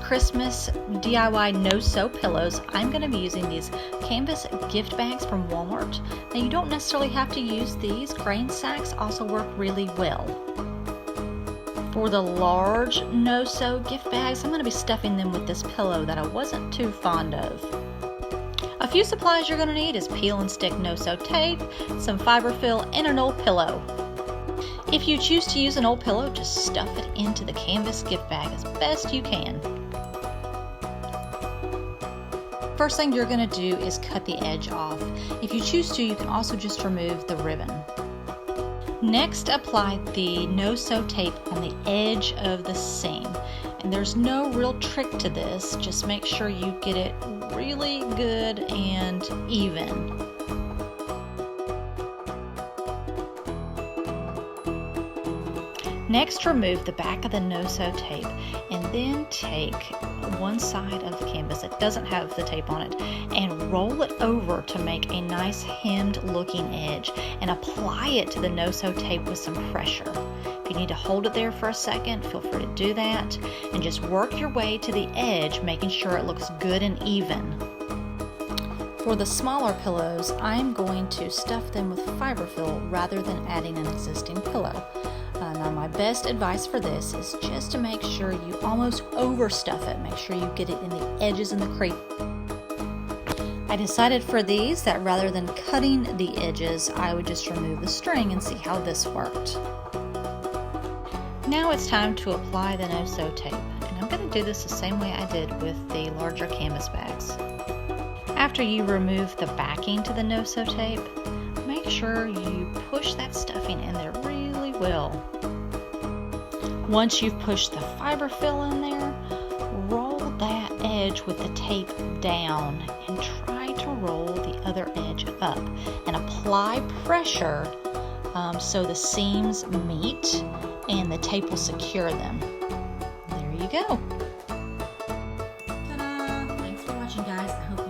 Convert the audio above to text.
Christmas DIY no-sew pillows, I'm going to be using these canvas gift bags from Walmart. Now you don't necessarily have to use these. Grain sacks also work really well. For the large no-sew gift bags, I'm going to be stuffing them with this pillow that I wasn't too fond of. A few supplies you're going to need is peel and stick no-sew tape, some fiberfill, and an old pillow. If you choose to use an old pillow, just stuff it into the canvas gift bag as best you can. First thing you're going to do is cut the edge off. If you choose to, you can also just remove the ribbon. Next, apply the no-sew tape on the edge of the seam. And there's no real trick to this, just make sure you get it really good and even. Next, remove the back of the no-sew tape and then take one side of the canvas that doesn't have the tape on it and roll it over to make a nice hemmed looking edge and apply it to the no-sew tape with some pressure. If you need to hold it there for a second, feel free to do that and just work your way to the edge, making sure it looks good and even. For the smaller pillows, I'm going to stuff them with fiberfill rather than adding an existing pillow. Now my best advice for this is just to make sure you almost overstuff it. Make sure you get it in the edges and the crease. I decided for these that rather than cutting the edges, I would just remove the string and see how this worked. Now it's time to apply the no-sew tape, and I'm going to do this the same way I did with the larger canvas bags. After you remove the backing to the no-sew tape, make sure you push that stuffing in there really well. Once you've pushed the fiberfill in there, roll that edge with the tape down and try to roll the other edge up and apply pressure so the seams meet and the tape will secure them. There you go. Ta-da! Thanks for watching, guys. I hope